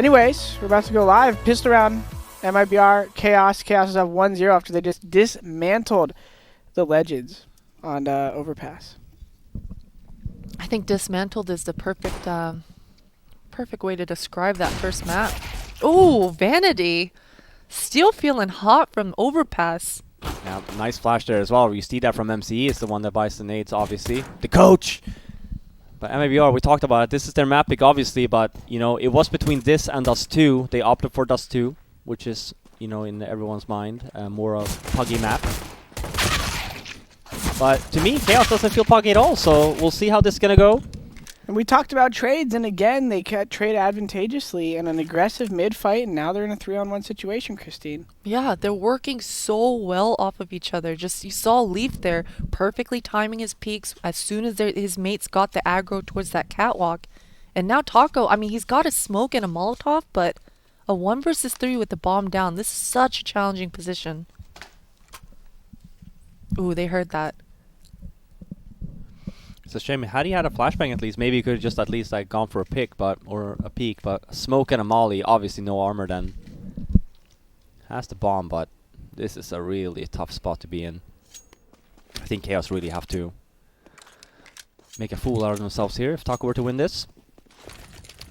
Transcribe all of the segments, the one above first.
Anyways, we're about to go live. Pistol round, MIBR, Chaos. Chaos is up 1-0 after they just dismantled the Legends on Overpass. I think dismantled is the perfect way to describe that first map. Oh, Vanity. Still feeling hot from Overpass. Yeah, nice flash there as well. You see that from MCE. It's the one that buys the nades, obviously. The coach! But MIBR, we talked about it. This is their map pick, obviously, but, you know, it was between this and Dust 2. They opted for Dust 2, which is, you know, in everyone's mind, more of a puggy map. But to me, Chaos doesn't feel puggy at all, so we'll see how this is going to go. And we talked about trades, and again, they trade advantageously in an aggressive mid-fight, and now they're in a 3-on-1 situation, Christine. Yeah, they're working so well off of each other. Just, you saw Leaf there perfectly timing his peaks as soon as his mates got the aggro towards that catwalk. And now Taco, I mean, he's got a smoke and a Molotov, but a 1 versus 3 with the bomb down. This is such a challenging position. Ooh, they heard that. It's a shame. Had he had a flashbang at least, maybe he could have just at least like gone for a pick, or a peek. But a smoke and a molly, obviously no armor then. Has the bomb, but this is a really tough spot to be in. I think Chaos really have to make a fool out of themselves here if Taco were to win this.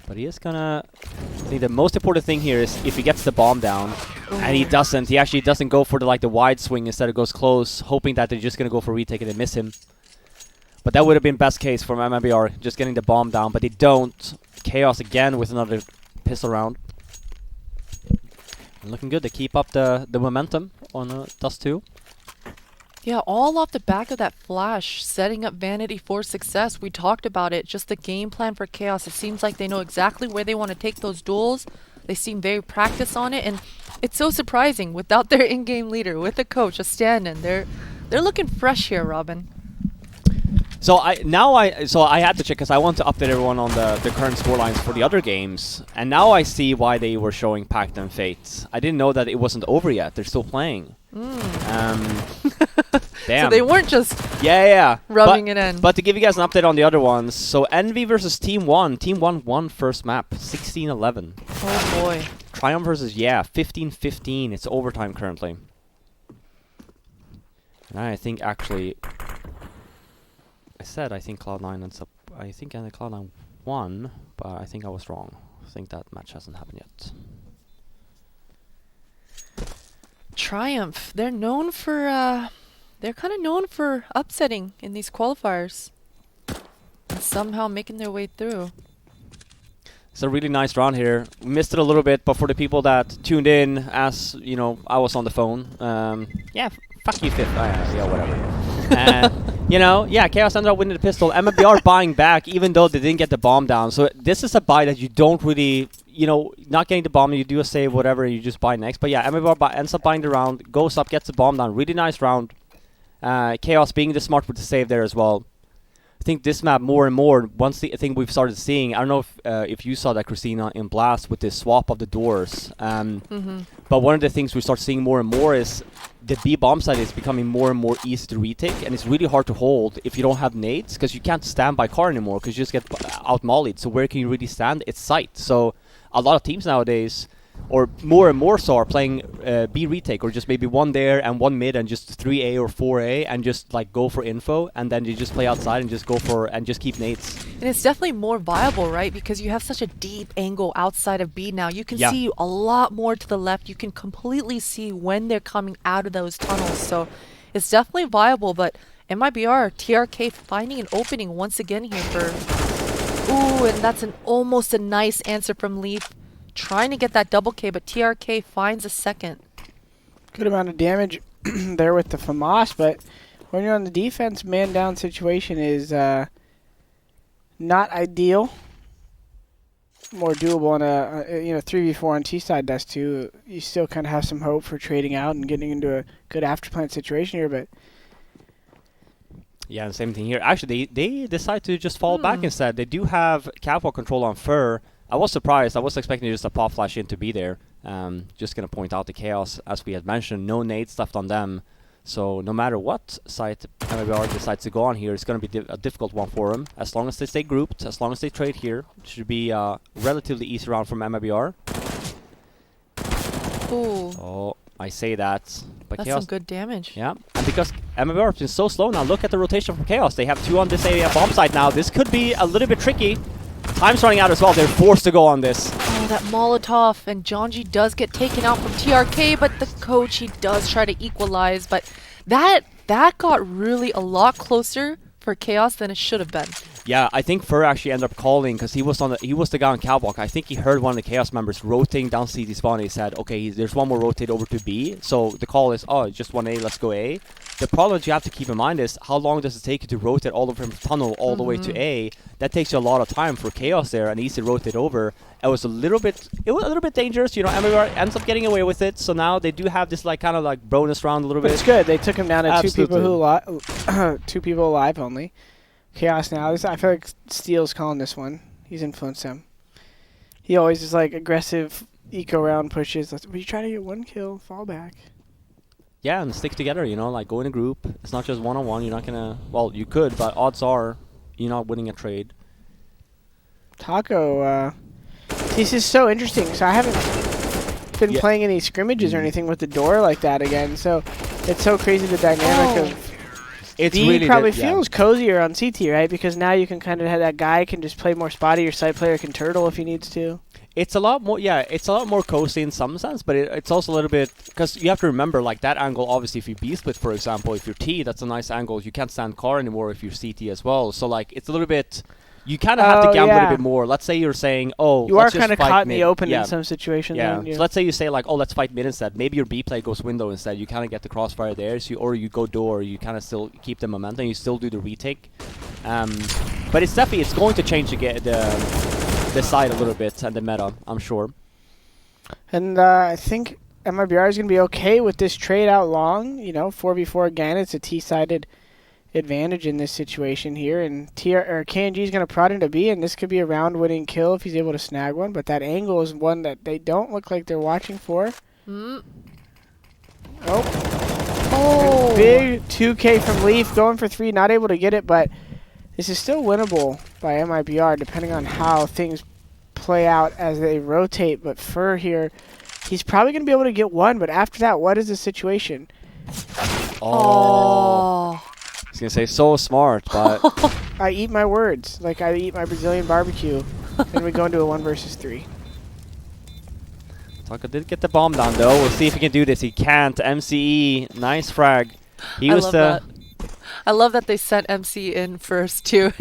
But he is gonna... I think the most important thing here is if he gets the bomb down, and he doesn't, he actually doesn't go for the wide swing, instead it goes close, hoping that they're just gonna go for retake and they miss him. But that would have been best case for MIBR, just getting the bomb down, but they don't. Chaos again with another pistol round. Looking good. They keep up the momentum on Dust 2. Yeah, all off the back of that flash, setting up Vanity for success. We talked about it, just the game plan for Chaos. It seems like they know exactly where they want to take those duels. They seem very practiced on it, and it's so surprising without their in-game leader, with the coach, a stand-in. They're looking fresh here, Robin. So I had to check because I want to update everyone on the current scorelines for the other games, and now I see why they were showing Pact and Fate. I didn't know that it wasn't over yet. They're still playing. Damn. So they weren't just rubbing it in. But to give you guys an update on the other ones, so Envy versus Team 1. Team 1 won first map, 16-11. Oh boy. Triumph versus 15-15. It's overtime currently. And I think actually... I think Cloud9 ends up... I think Cloud9 won, but I think I was wrong. I think that match hasn't happened yet. Triumph. They're known for... they're kind of known for upsetting in these qualifiers. And somehow making their way through. It's a really nice round here. Missed it a little bit, but for the people that tuned in, as, you know, I was on the phone. Fuck you, Fifth. Whatever. You know, Chaos ended up winning the pistol. MIBR buying back, even though they didn't get the bomb down. So this is a buy that you don't really, you know, not getting the bomb, you do a save, whatever, you just buy next. But yeah, MIBR ends up buying the round, goes up, gets the bomb down. Really nice round. Chaos being the smart with the save there as well. I think this map more and more, once the thing we've started seeing, I don't know if you saw that, Christina, in Blast with the swap of the doors. But one of the things we start seeing more and more is the B bomb site is becoming more and more easy to retake, and it's really hard to hold if you don't have nades, because you can't stand by car anymore, because you just get out-mollied. So where can you really stand? It's site. So a lot of teams nowadays, or more and more so, are playing B retake, or just maybe one there and one mid and just 3A or 4A and just like go for info, and then you just play outside and just go for and just keep nades. And it's definitely more viable, right? Because you have such a deep angle outside of B now. You can see a lot more to the left. You can completely see when they're coming out of those tunnels. So it's definitely viable, but MIBR, TRK finding an opening once again here for... Ooh, and that's almost a nice answer from Leaf. Trying to get that double K, but TRK finds a second. Good amount of damage there with the FAMAS, but when you're on the defense, man-down situation is not ideal. More doable on a 3v4 on T-side Dust 2. You still kind of have some hope for trading out and getting into a good afterplant situation here, but... Yeah, and same thing here. Actually, they decide to just fall back instead. They do have catwalk control on Fur. I was surprised. I was expecting just a pop flash in to be there. Just going to point out the Chaos, as we had mentioned, no nades left on them. So no matter what site MIBR decides to go on here, it's going to be a difficult one for them. As long as they stay grouped, as long as they trade here, it should be a relatively easy round from MIBR. Ooh. Oh, I say that. But That's Chaos, some good damage. yeah, and because MIBR has been so slow now, look at the rotation from Chaos. They have 2 on this area bomb site now. This could be a little bit tricky. Time's running out as well. They're forced to go on this. Oh, that Molotov, and Jonji does get taken out from TRK, but the coach, he does try to equalize, but that got really a lot closer for Chaos than it should have been. Yeah, I think Fur actually ended up calling because he was the guy on catwalk. I think he heard one of the Chaos members rotating down CT spawn. He said, "Okay, there's one more rotate over to B." So the call is, "Oh, just one A, let's go A." The problem that you have to keep in mind is how long does it take you to rotate all the way from tunnel all the way to A? That takes you a lot of time for Chaos there, and easy rotate over. It was a little bit dangerous. You know, MIBR ends up getting away with it. So now they do have this like kind of like bonus round a little bit. It's good. They took him down to Absolutely. 2 people alive only. Chaos now. I feel like Steele's calling this one. He's influenced him. He always is like aggressive eco round pushes. We try to get 1 kill, fall back. Yeah, and stick together, you know, like go in a group. It's not just one-on-one. You're not gonna, well, you could, but odds are you're not winning a trade. Taco, this is so interesting. So I haven't been playing any scrimmages or anything with the door like that again. So it's so crazy the dynamic of It's B really probably feels cozier on CT, right? Because now you can kind of have that guy can just play more spotty. Your side player can turtle if he needs to. It's a lot more, yeah, it's a lot more cozy in some sense, but it's also a little bit, because you have to remember, like, that angle, obviously, if you B-split, for example, if you're T, that's a nice angle. You can't stand car anymore if you're CT as well. So, like, it's a little bit, you kind of have to gamble a bit more. Let's say you're saying, oh, you are kind of caught in the open in some situations. Yeah, so let's say you say, like, oh, let's fight mid instead. Maybe your B play goes window instead. You kind of get the crossfire there, so or you go door, you kind of still keep the momentum, you still do the retake. But it's definitely, it's going to change the side a little bit and the meta, I'm sure. And I think MIBR is going to be okay with this trade out long. You know, 4v4 again. It's a T-sided advantage in this situation here. And KNG is going to prod into B, and this could be a round-winning kill if he's able to snag one. But that angle is one that they don't look like they're watching for. Mm. Oh. Big 2K from Leaf, going for 3, not able to get it, but this is still winnable by MIBR depending on how things play out as they rotate. But Fur here, he's probably going to be able to get 1, but after that, what is the situation? Oh. I was going to say so smart, but... I eat my words like I eat my Brazilian barbecue. Then we go into a 1 versus 3. Taco did get the bomb down, though. We'll see if he can do this. He can't. MCE, nice frag. He was the... I love that they sent MC in first, too.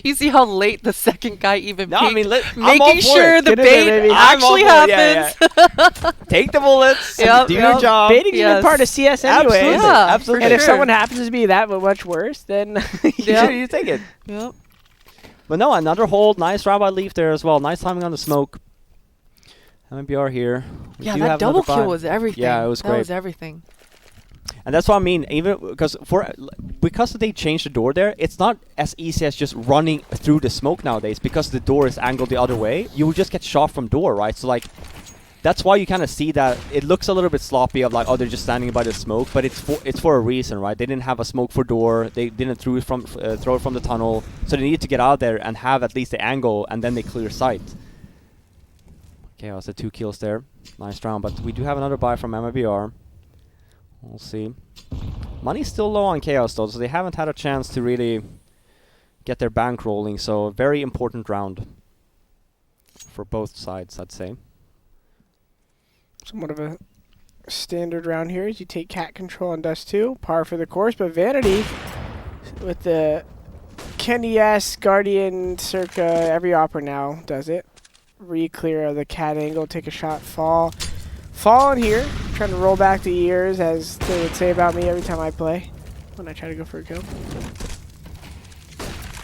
You see how late the second guy even peeked, making sure the bait actually happens. Yeah. Take the bullets, do your job. Baiting is a part of CS anyway. Absolutely. Yeah, absolutely. And if someone happens to be that much worse, then you take it. Yep. But no, another hold. Nice round by Leaf there as well. Nice timing on the smoke. MIBR here. Yeah, that double kill was everything. Yeah, it was great. That was everything. And that's what I mean, even because they changed the door there, it's not as easy as just running through the smoke nowadays. Because the door is angled the other way, you will just get shot from door, right? So like, that's why you kind of see that it looks a little bit sloppy of like, oh, they're just standing by the smoke, but it's for a reason, right? They didn't have a smoke for door, they didn't throw it from the tunnel, so they needed to get out there and have at least the angle, and then they clear sight. Okay, also 2 kills there, nice round, but we do have another buy from MIBR. We'll see. Money's still low on Chaos though, so they haven't had a chance to really get their bank rolling, so a very important round for both sides, I'd say. Somewhat of a standard round here as you take cat control on Dust 2. Par for the course, but Vanity with the Kenny S, Guardian, Circa, every opera now does it. Re-clear of the cat angle, take a shot, fall. Fall in here, trying to roll back the ears, as they would say about me every time I play, when I try to go for a kill.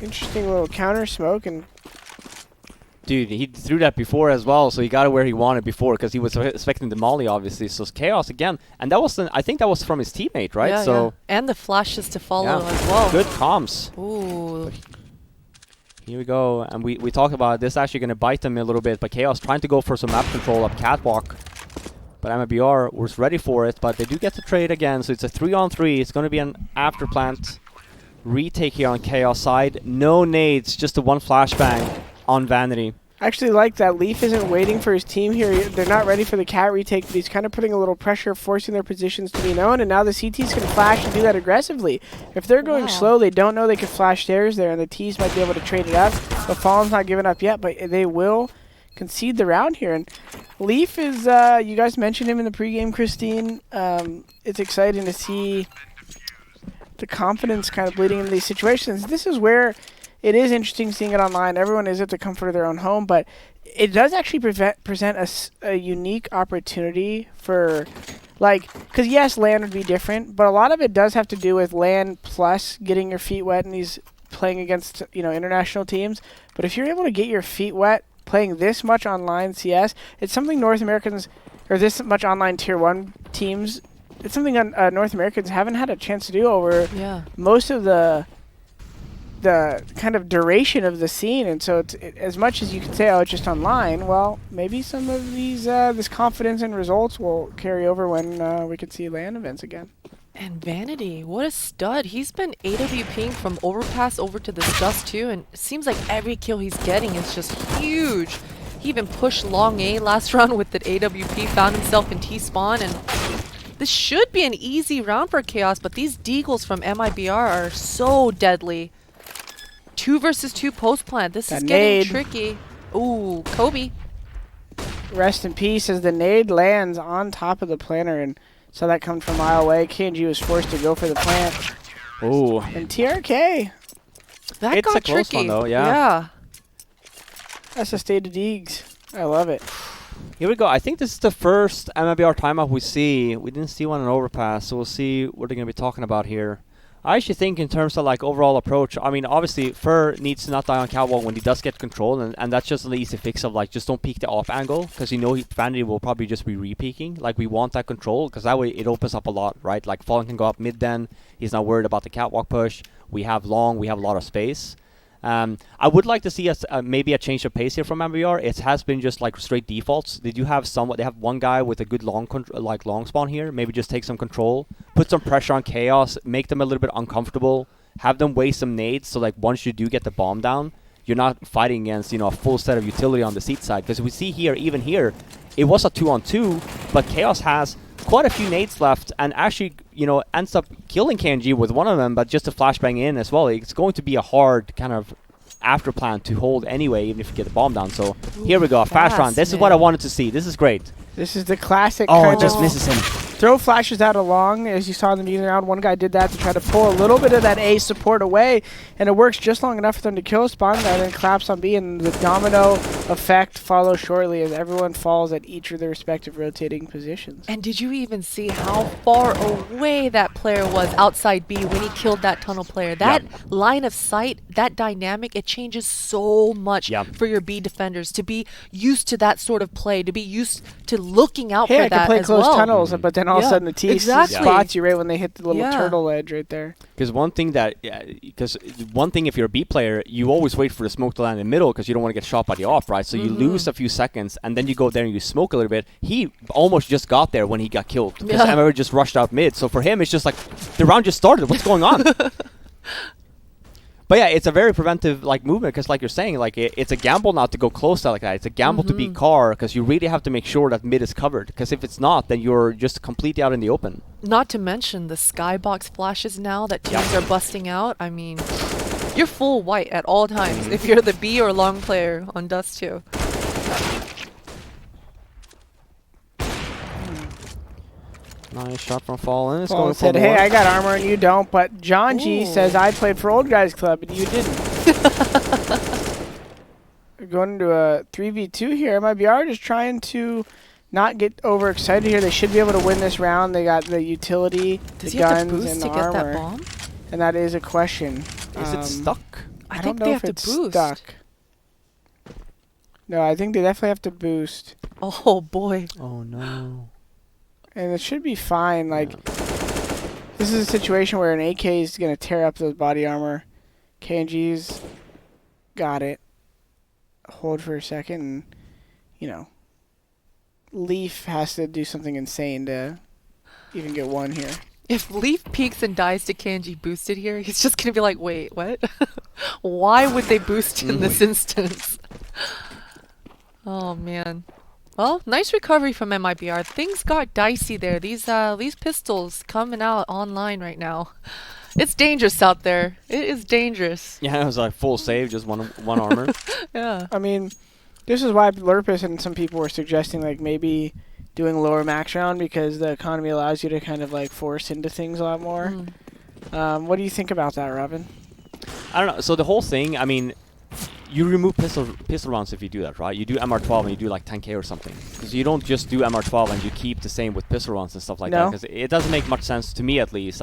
Interesting little counter smoke, and dude, he threw that before as well, so he got it where he wanted before, because he was expecting the molly, obviously. So Chaos again, and that was I think that was from his teammate, right? Yeah, so and the flashes to follow as well. Good comms. Ooh. Here we go, and we talked about this actually going to bite them a little bit, but Chaos trying to go for some map control up catwalk. But MIBR was ready for it, but they do get to trade again, so it's a 3-on-3. It's going to be an after-plant retake here on Chaos side. No nades, just a one flashbang on Vanity. I actually like that. Leaf isn't waiting for his team here. They're not ready for the cat retake, but he's kind of putting a little pressure, forcing their positions to be known, and now the CTs can flash and do that aggressively. If they're going slow, they don't know they can flash stairs there, and the Ts might be able to trade it up. But Fallen's not giving up yet, but they will concede the round here. And Leaf is, you guys mentioned him in the pregame, Christine. It's exciting to see the confidence kind of bleeding into these situations. This is where it is interesting seeing it online. Everyone is at the comfort of their own home, but it does actually present a unique opportunity for, like, because yes, LAN would be different, but a lot of it does have to do with LAN plus getting your feet wet in these playing against, you know, international teams. But if you're able to get your feet wet playing this much online CS, it's something North Americans, or this much online tier 1 teams, it's something North Americans haven't had a chance to do over most of the kind of duration of the scene. And so it's as much as you can say, oh, it's just online, well, maybe some of these this confidence and results will carry over when we can see LAN events again. And Vanity, what a stud. He's been AWPing from overpass over to this dust too, and it seems like every kill he's getting is just huge. He even pushed long A last round with the AWP, found himself in T-spawn, and this should be an easy round for Chaos, but these deagles from MIBR are so deadly. 2 versus 2 post plant. This is getting tricky. Ooh, Kobe. Rest in peace as the nade lands on top of the planter, and saw that come from a mile away. KNG was forced to go for the plant. Ooh. And TRK. That it's got a close tricky. one though, yeah. That's a state of Deegs. I love it. Here we go. I think this is the first MIBR timeout we see. We didn't see one in overpass, so we'll see what they're going to be talking about here. I actually think in terms of like overall approach, I mean, obviously Fur needs to not die on catwalk when he does get control, and that's just an easy fix of like just don't peek the off angle, because you know Vanity will probably just be re-peeking. Like we want that control, because that way it opens up a lot, right? Like Fallen can go up mid then, he's not worried about the catwalk push. We have long, we have a lot of space. I would like to see us maybe a change of pace here from MBR. It has been just like straight defaults. They do have somewhat. They have one guy with a good long spawn here. Maybe just take some control, put some pressure on Chaos, make them a little bit uncomfortable, have them waste some nades. So like once you do get the bomb down, you're not fighting against a full set of utility on the seat side. Because we see here, even here, it was a 2-on-2, but Chaos has quite a few nades left, and actually, ends up killing KNG with one of them, but just a flashbang in as well. It's going to be a hard kind of after plan to hold anyway, even if you get the bomb down. So here we go, a fast round. This is what I wanted to see. This is great. This is the classic it just misses him. Throw flashes out along, as you saw in the meeting round. One guy did that to try to pull a little bit of that A support away, and it works just long enough for them to kill spawn, and then collapse on B, and the domino effect follows shortly as everyone falls at each of their respective rotating positions. And did you even see how far away that player was outside B when he killed that tunnel player? That line of sight, that dynamic, it changes so much for your B defenders to be used to that sort of play, to be used to looking out for that as well. I can play close tunnels, but then all of a sudden the T spots you right when they hit the little turtle edge right there. Because one thing if you're a B player, you always wait for the smoke to land in the middle because you don't want to get shot by the off, right? So you lose a few seconds, and then you go there and you smoke a little bit. He almost just got there when he got killed because MR just rushed out mid. So for him, it's just like the round just started. What's going on? But yeah, it's a very preventive movement because, like you're saying, it's a gamble not to go close like that. It's a gamble to be car because you really have to make sure that mid is covered. Because if it's not, then you're just completely out in the open. Not to mention the skybox flashes now that teams are busting out. I mean, you're full white at all times if you're the B or long player on Dust 2. Nice shot from Fallen. Fallen said, hey, I got armor and you don't, but John G says, I played for Old Guys Club and you didn't. We're going into a 3v2 here. MIBR just trying to not get overexcited here. They should be able to win this round. They got the utility, the guns, and the armor. That bomb? And that is a question. Is it stuck? I think they have to boost. Stuck. No, I think they definitely have to boost. Oh, boy. Oh, no. And it should be fine. This is a situation where an AK is going to tear up those body armor. KNG's got it. Hold for a second and, Leaf has to do something insane to even get one here. If Leaf peeks and dies to Kanji boosted here, he's just going to be like, wait, what? Why would they boost in this instance? Oh, man. Well, nice recovery from MIBR. Things got dicey there. These pistols coming out online right now. It's dangerous out there. It is dangerous. Yeah, it was like full save, just one armor. Yeah. I mean, this is why Lurpus and some people were suggesting like maybe doing lower max round because the economy allows you to kind of like force into things a lot more. What do you think about that, Robin? I don't know. So the whole thing, I mean, you remove pistol rounds if you do that, right? You do MR12 and you do like 10k or something. Because you don't just do MR12 and you keep the same with pistol rounds and stuff like that. Because it doesn't make much sense to me, at least.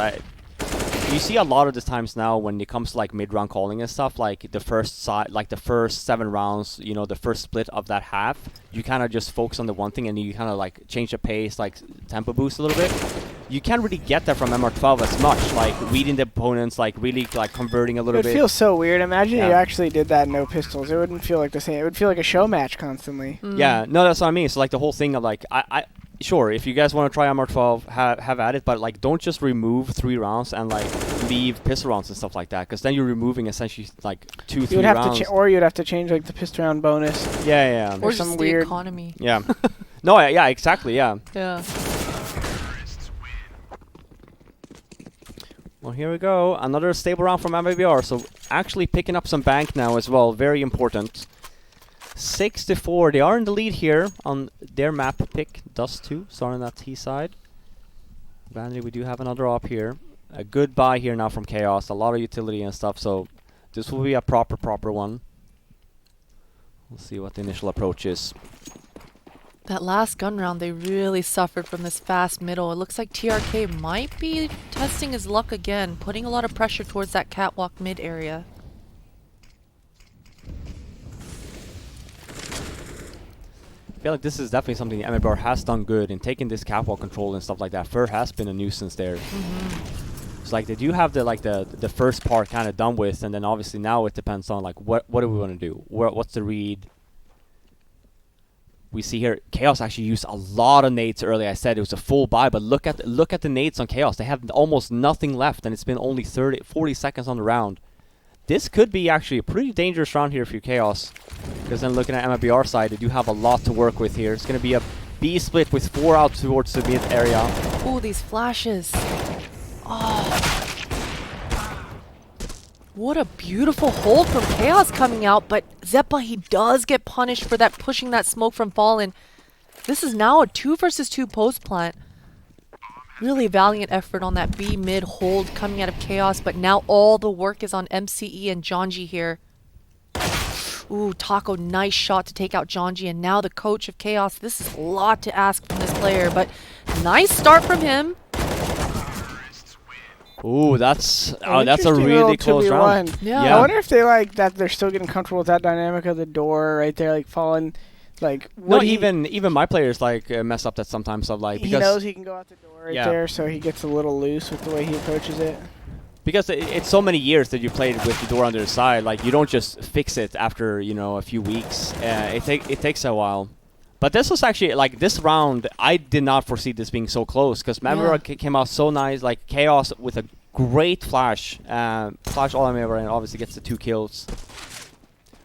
You see a lot of the times now when it comes to like mid-round calling and stuff, like the first the first 7 rounds, you know, the first split of that half, you kind of just focus on the one thing and you kind of like change the pace, like tempo boost a little bit. You can't really get that from MR12 as much, like reading the opponents, like really like converting a little bit. It feels so weird. Imagine you actually did that no pistols. It wouldn't feel like the same. It would feel like a show match constantly. Yeah, no, that's what I mean. So like the whole thing of like, sure, if you guys want to try MR12, have at it, but like don't just remove 3 rounds and like leave pistol rounds and stuff like that, because then you're removing essentially like 2-3 rounds. Or you'd have to change like the pistol round bonus. Yeah. Or some just weird the economy. Yeah. No, yeah, exactly, yeah. Yeah. Well, here we go. Another stable round from MIBR. So actually picking up some bank now as well. Very important. 6-4. They are in the lead here on their map pick. Dust 2, starting that T side. Vanity, we do have another op here. A good buy here now from Chaos. A lot of utility and stuff. So this will be a proper one. We'll see what the initial approach is. That last gun round, they really suffered from this fast middle. It looks like TRK might be testing his luck again, putting a lot of pressure towards that catwalk mid area. I feel like this is definitely something the MIBR has done good in taking this catwalk control and stuff like that. Fur has been a nuisance there. So like they do have the first part kind of done with, and then obviously now it depends on like what do we want to do? What's the read? We see here Chaos actually used a lot of nades early. I said it was a full buy, but look at the nades on Chaos. They have almost nothing left, and it's been only 40 seconds on the round. This could be actually a pretty dangerous round here for Chaos, because then looking at MIBR side, they do have a lot to work with here. It's going to be a B split with 4 out towards the mid area. Ooh, these flashes. Oh. What a beautiful hold from Chaos coming out, but Zeppa, he does get punished for that, pushing that smoke from Fallen. This is now a 2 versus 2 post plant. Really valiant effort on that B mid hold coming out of Chaos, but now all the work is on MCE and Jonji here. Ooh, Taco, nice shot to take out Jonji, and now the coach of Chaos. This is a lot to ask from this player, but nice start from him. Ooh, that's a really close round. Yeah. I wonder if they like that. They're still getting comfortable with that dynamic of the door right there, like falling. Like no, even my players like mess up that sometimes. Of like because he knows he can go out the door right there, so he gets a little loose with the way he approaches it. Because it's so many years that you played with the door on the side, like you don't just fix it after a few weeks. It takes a while. But this was actually, like, this round, I did not foresee this being so close, because MIBR came out so nice, like, Chaos with a great flash. Flash all MIBR and obviously gets the 2 kills.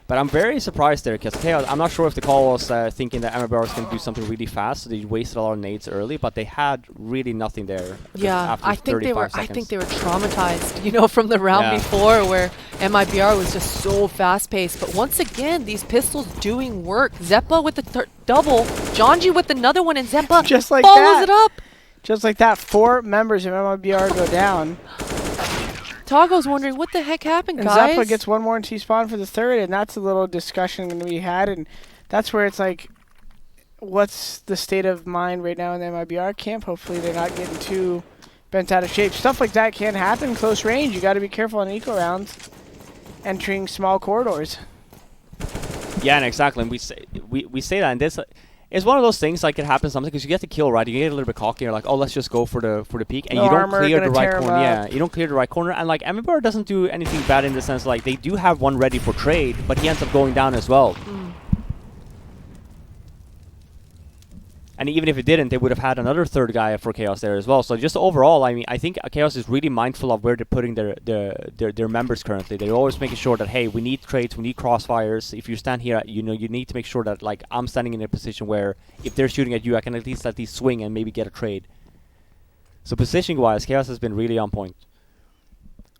But I'm very surprised there, because Chaos, I'm not sure if the call was thinking that MIBR was going to do something really fast, so they wasted a lot of nades early, but they had really nothing there. Yeah, after I think they were. seconds. I think they were traumatized, from the round before, where MIBR was just so fast-paced. But once again, these pistols doing work. Zeppa with the double, Jonji with another one, and Zeppa just like follows it up. Just like that, 4 members of MIBR go down. Tago's wondering what the heck happened, and guys. Zeppa gets one more in T-spawn for the 3rd, and that's a little discussion going to be had, and that's where it's like, what's the state of mind right now in the MIBR camp? Hopefully they're not getting too bent out of shape. Stuff like that can happen close range. You got to be careful on eco rounds, entering small corridors. Yeah, and exactly. And we say that, and this it's one of those things, like, it happens sometimes because you get the kill right, you get a little bit cocky, you're like, oh, let's just go for the peak, and you don't clear the right corner. Yeah, you don't clear the right corner, and like MIBR doesn't do anything bad in the sense, like, they do have one ready for trade, but he ends up going down as well. And even if it didn't, they would have had another third guy for Chaos there as well. So just overall, I mean, I think Chaos is really mindful of where they're putting their members currently. They're always making sure that, hey, we need trades, we need crossfires. If you stand here, you know, you need to make sure that, like, I'm standing in a position where if they're shooting at you, I can at least swing and maybe get a trade. So positioning-wise, Chaos has been really on point.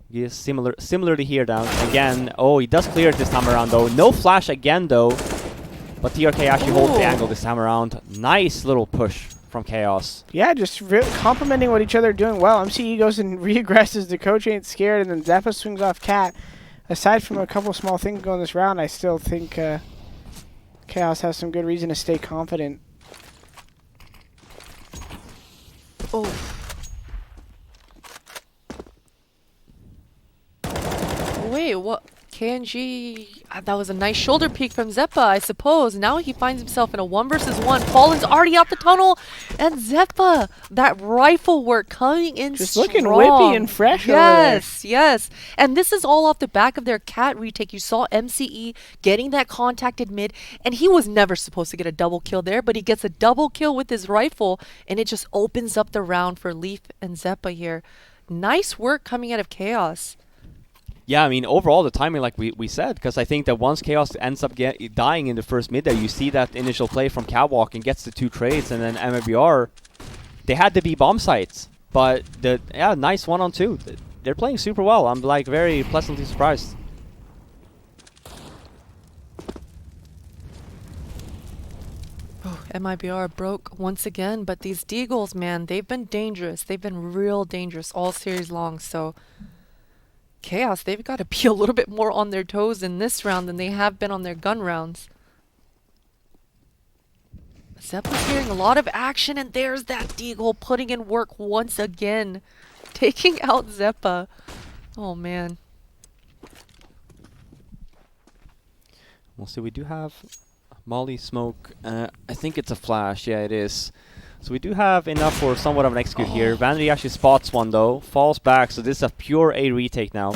Yes, similarly here down. Again, oh, he does clear it this time around, though. No flash again, though. But TRK actually holds the angle this time around. Nice little push from Chaos. Yeah, just complimenting what each other are doing well. MCE goes and re-aggresses. The coach ain't scared, and then Zeppa swings off Cat. Aside from a couple small things going this round, I still think Chaos has some good reason to stay confident. Oh. Wait, what? KNG, that was a nice shoulder peek from Zeppa, I suppose. Now he finds himself in a 1 versus 1. Fallen's already out the tunnel, and Zeppa, that rifle work coming in just strong. Looking whippy and fresh over there. Yes, yes. And this is all off the back of their Cat retake. You saw MCE getting that contacted mid, and he was never supposed to get a double kill there, but he gets a double kill with his rifle, and it just opens up the round for Leaf and Zeppa here. Nice work coming out of Chaos. Yeah, I mean, overall, the timing, like we said, because I think that once Chaos ends up dying in the first mid there, you see that initial play from Catwalk and gets the 2 trades, and then MIBR, they had the B bomb sites, but nice 1-on-2. They're playing super well. I'm like very pleasantly surprised. Oh, MIBR broke once again, but these Deagles, man, they've been dangerous. They've been real dangerous all series long, so Chaos, they've got to be a little bit more on their toes in this round than they have been on their gun rounds. Zeppa's hearing a lot of action, and there's that Deagle putting in work once again. Taking out Zeppa. Oh, man. We'll see, we do have Molly Smoke. I think it's a flash. Yeah, it is. So we do have enough for somewhat of an execute here. Vanity actually spots one, though. Falls back, so this is a pure A retake now.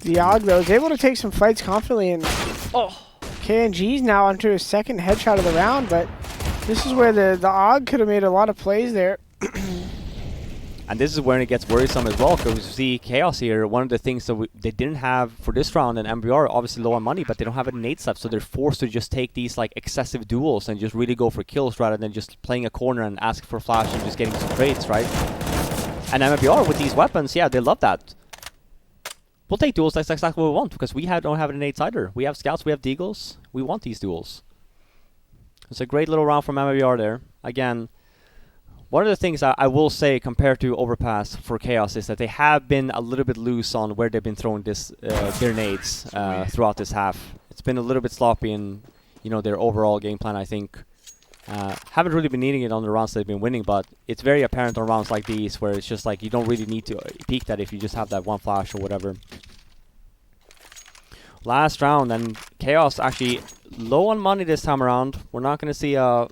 The Og, though, is able to take some fights confidently, and KNG's now onto his second headshot of the round, but this is where the Og could have made a lot of plays there. And this is where it gets worrisome as well, because you see Chaos here, one of the things that they didn't have for this round, and MBR obviously low on money, but they don't have any nade stuff, so they're forced to just take these like excessive duels and just really go for kills rather than just playing a corner and ask for flash and just getting some trades, right? And MBR with these weapons, yeah, they love that. We'll take duels, that's exactly what we want, because we don't have any nades either. We have scouts, we have deagles, we want these duels. It's a great little round from MBR there. Again, one of the things I will say compared to Overpass for Chaos is that they have been a little bit loose on where they've been throwing their nades throughout this half. It's been a little bit sloppy in, you know, their overall game plan, I think. Haven't really been needing it on the rounds they've been winning, but it's very apparent on rounds like these where it's just like you don't really need to peek that if you just have that one flash or whatever. Last round, and Chaos actually low on money this time around. We're not going to see a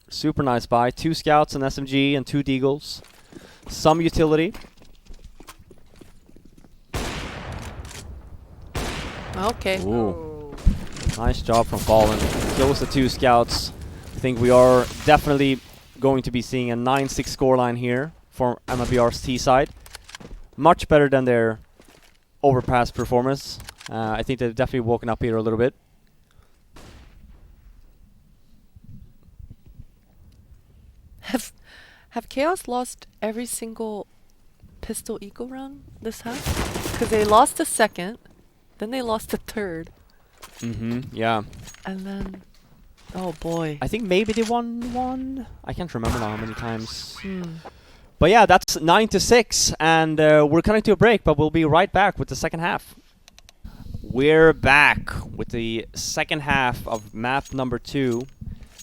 super nice buy. 2 scouts, an SMG, and 2 deagles. Some utility. Okay. Ooh. Nice job from Fallen. Kills the 2 scouts. I think we are definitely going to be seeing a 9-6 scoreline here for MIBR's T side. Much better than their Overpass performance. I think they've definitely woken up here a little bit. Have Chaos lost every single pistol eco round this half? Because they lost the second, then they lost the third. Yeah. And then, oh boy. I think maybe they won one. I can't remember now how many times. But yeah, that's 9-6, and we're coming to a break, but we'll be right back with the second half. We're back with the second half of map number 2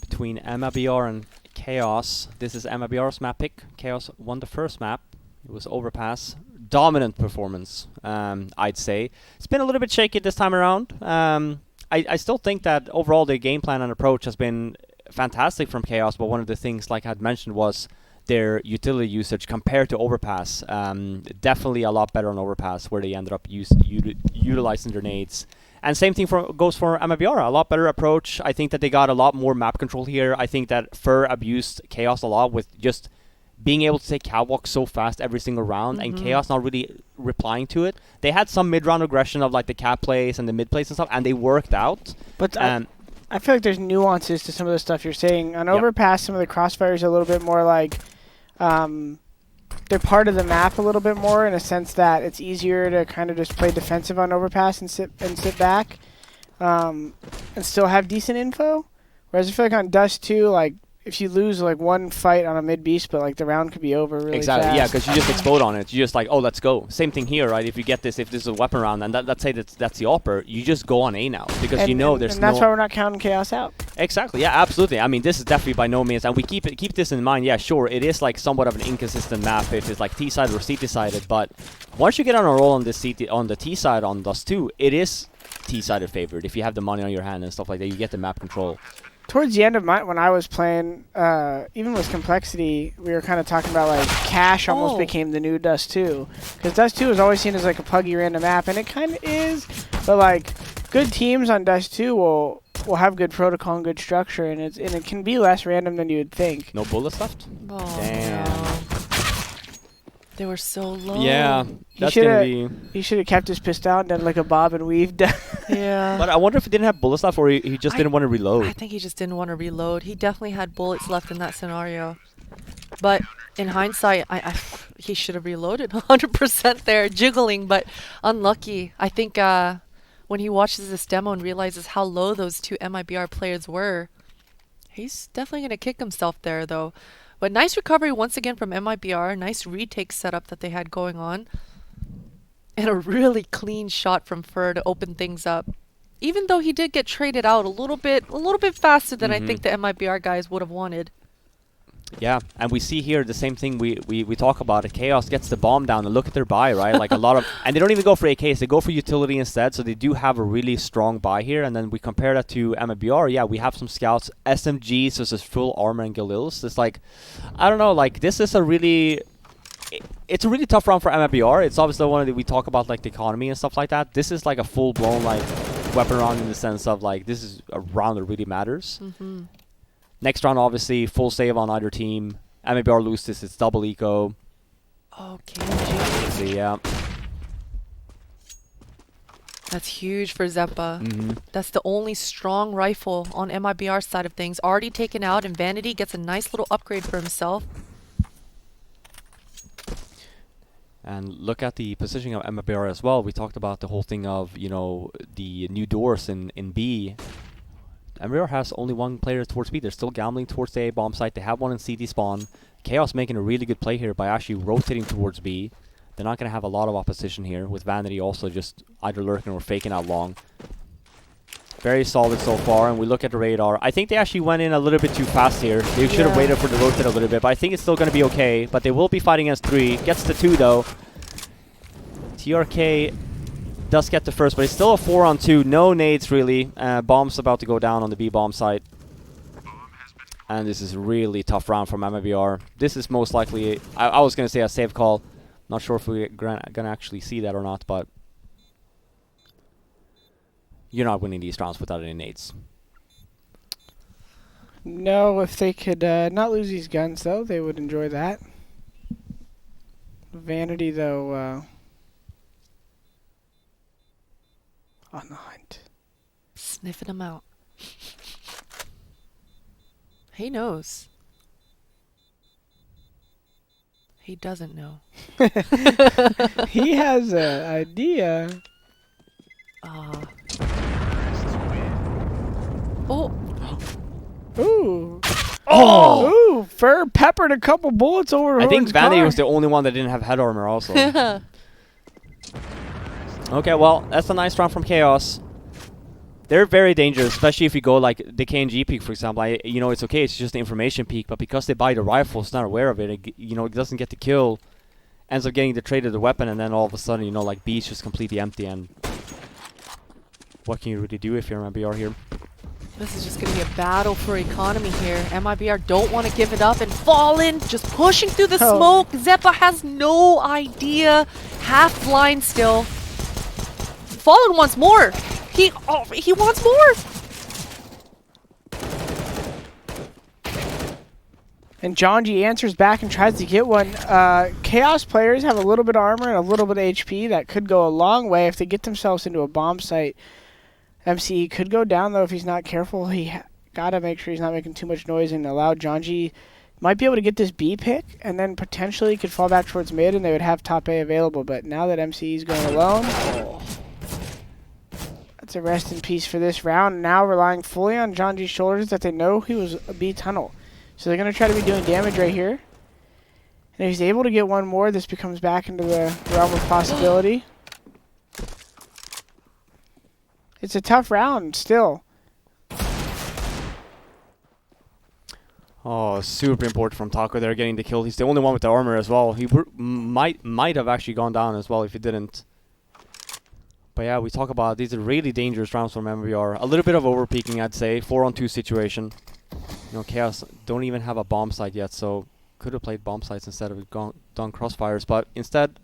between MIBR and Chaos. This is MIBR's map pick. Chaos won the first map. It was Overpass. Dominant performance, I'd say. It's been a little bit shaky this time around. I still think that overall the game plan and approach has been fantastic from Chaos, but one of the things, like I had mentioned, was their utility usage compared to Overpass. Definitely a lot better on Overpass, where they ended up utilizing their nades And same thing goes for MIBR. A lot better approach. I think that they got a lot more map control here. I think that Fur abused Chaos a lot with just being able to take catwalk so fast every single round, and Chaos not really replying to it. They had some mid-round aggression of like the cat plays and the mid plays and stuff, and they worked out. But I feel like there's nuances to some of the stuff you're saying. On Overpass, some of the crossfires are a little bit more like they're part of the map a little bit more, in a sense that it's easier to kind of just play defensive on Overpass and sit back and still have decent info. Whereas I feel like on Dust 2, like if you lose like one fight on a mid beast, but like the round could be over really fast. Yeah, because you just explode on it. You just like, oh, let's go. Same thing here, right? If you get this, if this is a weapon round, and let's say that's the upper, you just go on A now because there's and that's why we're not counting Chaos out. Exactly. Yeah, absolutely. I mean, this is definitely by no means, and we keep this in mind. Yeah, sure, it is like somewhat of an inconsistent map if it's like T side or C decided, but once you get on a roll on the T side on Dust 2, it is T sided favored. If you have the money on your hand and stuff like that, you get the map control. Towards the end of when I was playing, even with Complexity, we were kind of talking about like Cash almost became the new Dust 2. Because Dust 2 was always seen as like a puggy random map, and it kind of is. But like good teams on Dust 2 will have good protocol and good structure, and it can be less random than you would think. No bullets left? Oh, damn. no. They were so low. Yeah, that's gonna be. He should have kept his pistol out and done like a bob and weave. Yeah. But I wonder if he didn't have bullets left, or he just didn't want to reload. I think he just didn't want to reload. He definitely had bullets left in that scenario. But in hindsight, he should have reloaded 100% there, jiggling, but unlucky. I think when he watches this demo and realizes how low those two MIBR players were, he's definitely going to kick himself there, though. But nice recovery once again from MIBR. Nice retake setup that they had going on. And a really clean shot from Fur to open things up. Even though he did get traded out a little bit faster than I think the MIBR guys would have wanted. Yeah, and we see here the same thing we talk about it. Chaos gets the bomb down, and look at their buy, right? Like a lot of, and they don't even go for AKs, they go for utility instead, so they do have a really strong buy here. And then we compare that to MIBR. Yeah, we have some scouts, SMGs, so it's full armor and Galils. It's like, I don't know, like this is a really, it's a really tough round for MIBR. It's obviously one that we talk about like the economy and stuff like that. This is like a full blown like weapon round in the sense of like this is a round that really matters. Next round, obviously, full save on either team. MIBR lose this, it's double eco. Okay, so, yeah. That's huge for Zeppa. That's the only strong rifle on MIBR's side of things. Already taken out, and Vanity gets a nice little upgrade for himself. And look at the positioning of MIBR as well. We talked about the whole thing of, you know, the new doors in B. MIBR has only one player towards B. They're still gambling towards the A bomb site. They have one in CT spawn. Chaos making a really good play here by actually rotating towards B. They're not going to have a lot of opposition here, with Vanity also just either lurking or faking out long. Very solid so far, and we look at the radar. I think they actually went in a little bit too fast here. They should have waited for the rotate a little bit, but I think it's still going to be okay. But they will be fighting against 3. Gets the 2 though. TRK does get the first, but it's still a 4-on-2. No nades, really. Bomb's about to go down on the B bomb site. And this is a really tough round from MIBR. This is most likely, I was going to say a save call. Not sure if we're going to actually see that or not, but you're not winning these rounds without any nades. No, if they could not lose these guns, though, they would enjoy that. Vanity, though, on the hunt. Sniffing them out. He knows. He doesn't know. He has an idea. Oh. Ooh. Oh! Ooh, Fur peppered a couple bullets over I think Horn's Vanity car. was the only one that didn't have head armor also. Okay, well, that's a nice round from Chaos. They're very dangerous, especially if you go like the KNG peak, for example. You know, it's okay, it's just the information peak, but because they buy the rifle, it's not aware of it. You know, it doesn't get the kill, ends up getting the trade of the weapon, and then all of a sudden, you know, like B's just completely empty. And what can you really do if you're MIBR here? This is just going to be a battle for economy here. MIBR don't want to give it up, and Fallen just pushing through the smoke. Zeppa has no idea. Half blind still. Fallen wants more. He wants more. And Jonji answers back and tries to get one. Chaos players have a little bit of armor and a little bit of HP. That could go a long way if they get themselves into a bomb site. MCE could go down, though, if he's not careful. He got to make sure he's not making too much noise and allow Jonji. Might be able to get this B pick, and then potentially could fall back towards mid, and they would have top A available. But now that MCE is going alone, that's a rest in peace for this round. Now relying fully on Jonji's shoulders that they know he was a B tunnel. So they're going to try to be doing damage right here. And if he's able to get one more, this becomes back into the realm of possibility. It's a tough round still. Oh, super important from Taco there getting the kill. He's the only one with the armor as well. He might have actually gone down as well if he didn't. But yeah, we talk about these are really dangerous rounds from MIBR. A little bit of overpeaking, I'd say. 4-on-2 situation. You know, Chaos don't even have a bomb site yet, so could have played bomb sites instead of done crossfires. But instead,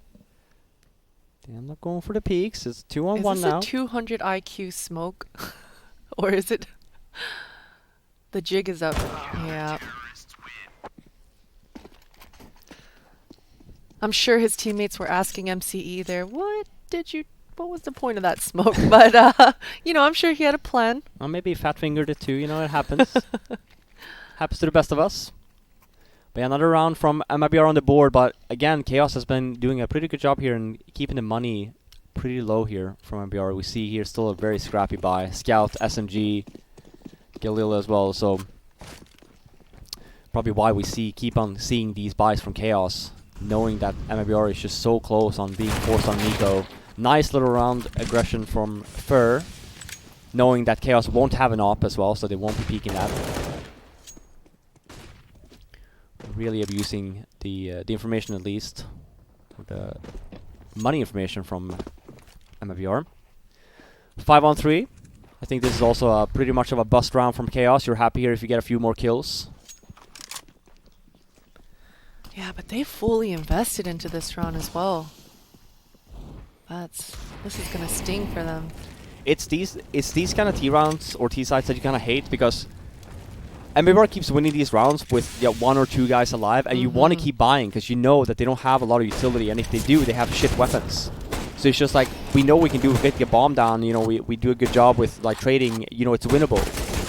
I'm not going for the peaks. It's 2-on-1 now. Is this a 200 IQ smoke? Or is it... The jig is up. Yeah. I'm sure his teammates were asking MCE there, what was the point of that smoke? But, you know, I'm sure he had a plan. Well, maybe fat-fingered it too, you know, it happens. Happens to the best of us. But yeah, another round from MIBR on the board, but again, Chaos has been doing a pretty good job here and keeping the money pretty low here from MIBR. We see here still a very scrappy buy. Scout, SMG, Galil as well, so probably why we keep on seeing these buys from Chaos, knowing that MIBR is just so close on being forced on Nico. Nice little round aggression from Fur, knowing that Chaos won't have an op as well, so they won't be peeking that. Really abusing the information, at least, or the money information from MIBR. 5-on-3. I think this is also a pretty much of a bust round from Chaos. You're happy here if you get a few more kills. Yeah, but they fully invested into this round as well. This is gonna sting for them. It's these kind of T rounds or T sides that you kind of hate, because MIBR keeps winning these rounds with 1 or 2 guys alive, and you want to keep buying because you know that they don't have a lot of utility, and if they do, they have shit weapons. So it's just like, we know we can get the bomb down, you know, we do a good job with like trading, you know, it's winnable.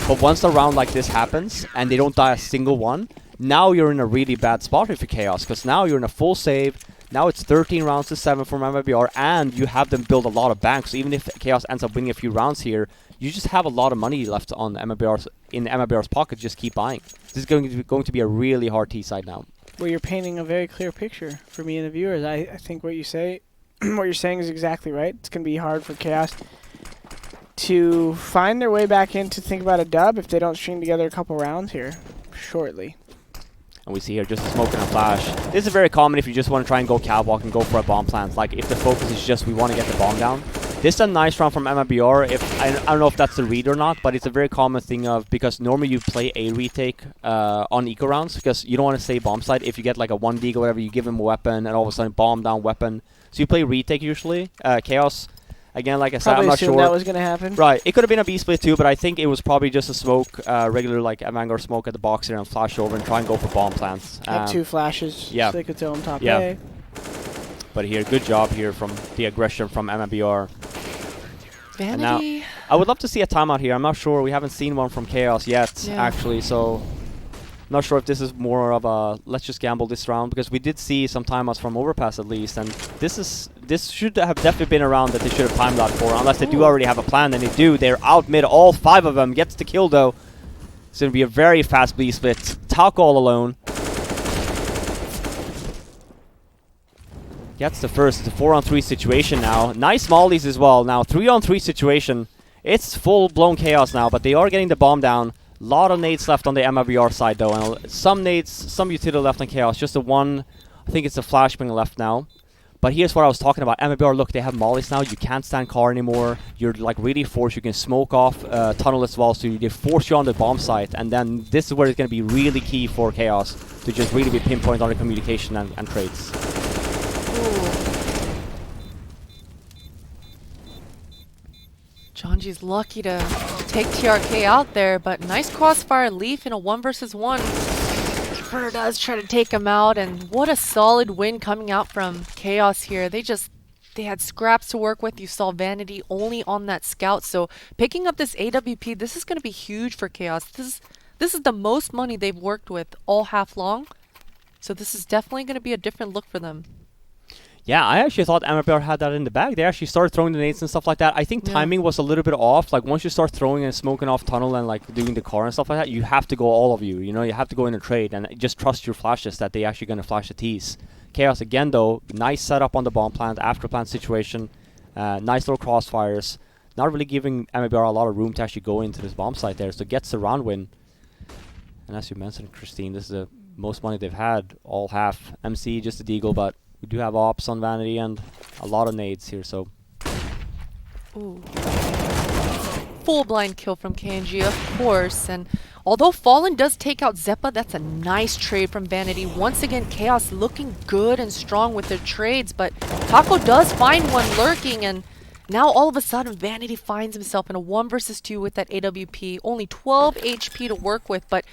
But once a round like this happens and they don't die a single one, now you're in a really bad spot if you're Chaos, because now you're in a full save. Now it's 13 rounds to 7 from MIBR, and you have them build a lot of banks. So even if Chaos ends up winning a few rounds here, you just have a lot of money left on MIBR's pocket. Just keep buying. This is going to be a really hard T side now. Well, you're painting a very clear picture for me and the viewers. I think what you say, what you're saying is exactly right. It's going to be hard for Chaos to find their way back in to think about a dub if they don't string together a couple rounds here shortly. And we see here just a smoke and a flash. This is very common if you just want to try and go catwalk and go for a bomb plant. Like if the focus is just we want to get the bomb down. This is a nice round from MIBR. I don't know if that's the read or not, but it's a very common thing of, because normally you play a retake on eco rounds because you don't want to stay bomb side. If you get like a 1 dig or whatever, you give him a weapon and all of a sudden bomb down weapon. So you play retake usually. Chaos, again, like I said, I'm not sure. That was going to happen. Right. It could have been a B-split too, but I think it was probably just a smoke, regular like a Vanguard smoke at the box here and flash over and try and go for bomb plants. Have 2 flashes. Yeah. So they could throw him top Yeah. A. But here, good job here from the aggression from MIBR. Vanity. Now, I would love to see a timeout here. I'm not sure. We haven't seen one from Chaos yet, actually, so not sure if this is more of a let's just gamble this round, because we did see some timeouts from Overpass at least, and this should have definitely been a round that they should have timed out for, unless they do already have a plan, and they do. They're out mid, all 5 of them. Gets the kill though. It's going to be a very fast B split. Taco all alone. Gets the first. It's a 4-on-3 situation now. Nice mollies as well. Now 3-on-3 situation. It's full-blown Chaos now, but they are getting the bomb down. A lot of nades left on the MIBR side though, and some nades, some utility left on Chaos. Just the one, I think it's the flashbang left now. But here's what I was talking about. MIBR, look, they have mollies now. You can't stand car anymore. You're like really forced. You can smoke off tunnel as well, so they force you on the bomb site. And then this is where it's going to be really key for Chaos to just really be pinpoint on the communication and trades. Jonji KNG's lucky to take TRK out there, but nice crossfire Leaf in a 1 versus 1. Fur does try to take him out, and what a solid win coming out from Chaos here. They had scraps to work with. You saw Vanity only on that scout, so picking up this AWP, this is going to be huge for Chaos. This is the most money they've worked with all half long, so this is definitely going to be a different look for them. Yeah, I actually thought MIBR had that in the bag. They actually started throwing the nades and stuff like that. I think timing was a little bit off. Like, once you start throwing and smoking off tunnel and, like, doing the car and stuff like that, you have to go, all of you. You know, you have to go in a trade and just trust your flashes that they actually going to flash the T's. Chaos, again, though, nice setup on the bomb plant, after plant situation. Nice little crossfires. Not really giving MIBR a lot of room to actually go into this bomb site there. So gets the round win. And as you mentioned, Christine, this is the most money they've had all half. MC, just a deagle, but we do have ops on Vanity and a lot of nades here, so. Ooh. Full blind kill from KNG, of course. And although Fallen does take out Zeppa, that's a nice trade from Vanity. Once again, Chaos looking good and strong with their trades, but Taco does find one lurking, and now all of a sudden Vanity finds himself in a 1 versus 2 with that AWP. Only 12 HP to work with, but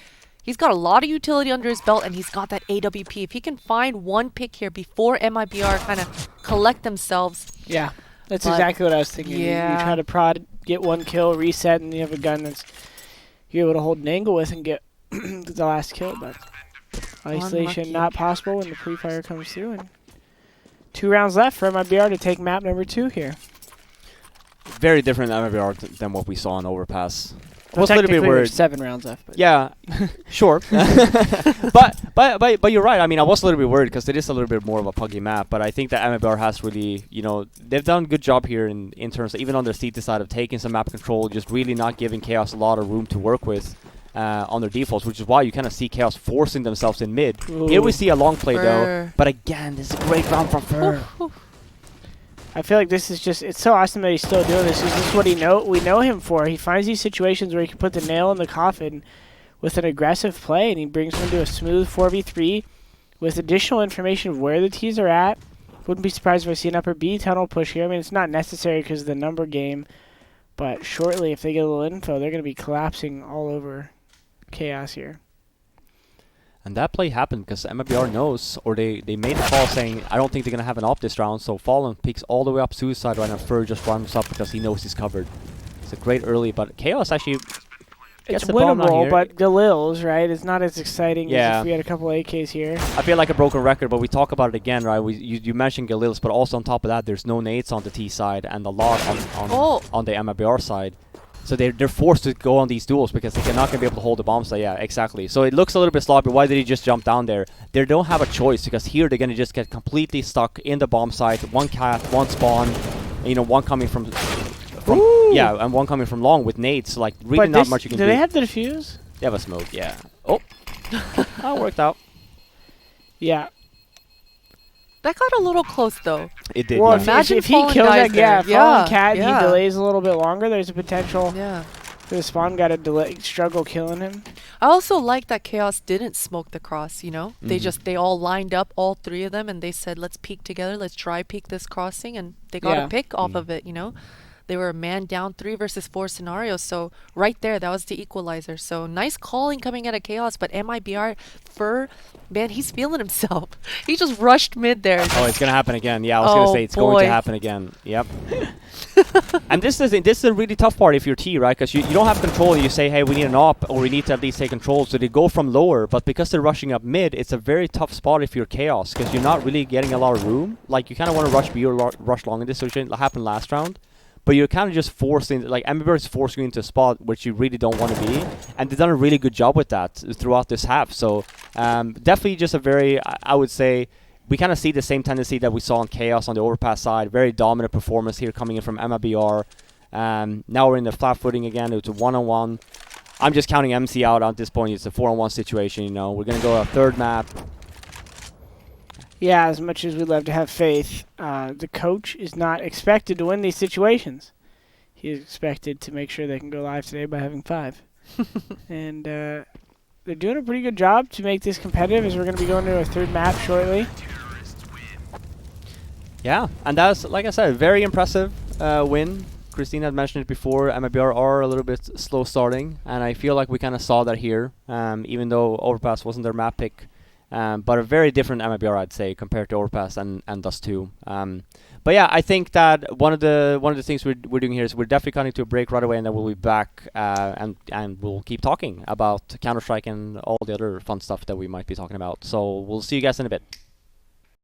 he's got a lot of utility under his belt, and he's got that AWP. If he can find one pick here before MIBR kind of collect themselves. Yeah, that's exactly what I was thinking. Yeah. You try to prod, get one kill, reset, and you have a gun that's you're able to hold an angle with and get the last kill. But isolation Unlucky. not possible when the pre-fire comes through. And 2 rounds left for MIBR to take map number 2 here. Very different MIBR than what we saw in Overpass. Well, Was a little bit technically worried. there's 7 rounds left. But Yeah, sure. but you're right. I mean, I was a little bit worried because it is a little bit more of a puggy map. But I think that MIBR has really, you know, they've done a good job here in terms of, even on their CT side, of taking some map control, just really not giving Chaos a lot of room to work with on their defaults, which is why you kind of see Chaos forcing themselves in mid. Ooh. Here we see a long play, though. Fur. But again, this is a great round from Fur. I feel like this is just, it's so awesome that he's still doing this. This is what we know him for. He finds these situations where he can put the nail in the coffin with an aggressive play, and he brings them to a smooth 4v3 with additional information of where the T's are at. Wouldn't be surprised if I see an upper B tunnel push here. I mean, it's not necessary because of the number game, but shortly, if they get a little info, they're going to be collapsing all over Chaos here. And that play happened because MIBR knows, or they made the call saying, I don't think they're going to have an op this round, so Fallen peeks all the way up suicide right now. Fur just runs up because he knows he's covered. It's a great early, but Chaos actually gets It's the bomb down winnable, here. but Galil's, right? It's not as exciting Yeah. as if we had a couple AKs here. I feel like a broken record, but we talk about it again, right? You mentioned Galil's, but also on top of that, there's no nades on the T side and a lot on the MIBR side. So they're forced to go on these duels because they're not going to be able to hold the bomb site. Yeah, exactly. So it looks a little bit sloppy. Why did he just jump down there? They don't have a choice because here they're going to just get completely stuck in the bomb site. One cat, one spawn, you know, one coming from yeah, and one coming from long with nades. So, like, really not much you can do. Do they have the defuse? They have a smoke, yeah. Oh, that worked out. Yeah. That got a little close, though. It did. Well, yeah. Imagine if he Fallen kills dies that, yeah, there. Fallen Cat, yeah. he delays a little bit longer. There's a potential Yeah. for the spawn guy to struggle killing him. I also like that Chaos didn't smoke the cross, you know? They all lined up, all 3 of them, and they said, let's peek together, let's try peek this crossing, and they got a pick off of it, you know? They were a man down 3 versus 4 scenario, so right there, that was the equalizer. So nice calling coming out of Chaos, but MIBR, Fur, man, he's feeling himself. He just rushed mid there. Oh, it's going to happen again. Yeah, I was going to say it's going to happen again. Yep. And this is a really tough part if you're T, right? Because you don't have control. You say, hey, we need an op, or we need to at least take control. So they go from lower, but because they're rushing up mid, it's a very tough spot if you're Chaos, because you're not really getting a lot of room. Like, you kind of want to rush B or rush long in this situation. It happened last round. But you're kind of just forcing, like, MIBR is forcing you into a spot which you really don't want to be. And they've done a really good job with that throughout this half. So definitely just a very, I would say, we kind of see the same tendency that we saw in Chaos on the Overpass side. Very dominant performance here coming in from MIBR. Now we're in the flat footing again. It's a 1-on-1. I'm just counting MC out at this point. It's a 4-on-1 situation, you know. We're going to go a third map. Yeah, as much as we'd love to have faith, the coach is not expected to win these situations. He is expected to make sure they can go live today by having 5. And they're doing a pretty good job to make this competitive, as we're going to be going to a third map shortly. Yeah, and that's, like I said, a very impressive win. Christina had mentioned it before, MIBR are a little bit slow starting, and I feel like we kind of saw that here, even though Overpass wasn't their map pick. But a very different MIBR, I'd say, compared to Overpass and Dust 2. But yeah, I think that one of the things we're doing here is we're definitely cutting to a break right away, and then we'll be back and we'll keep talking about Counter-Strike and all the other fun stuff that we might be talking about. So we'll see you guys in a bit.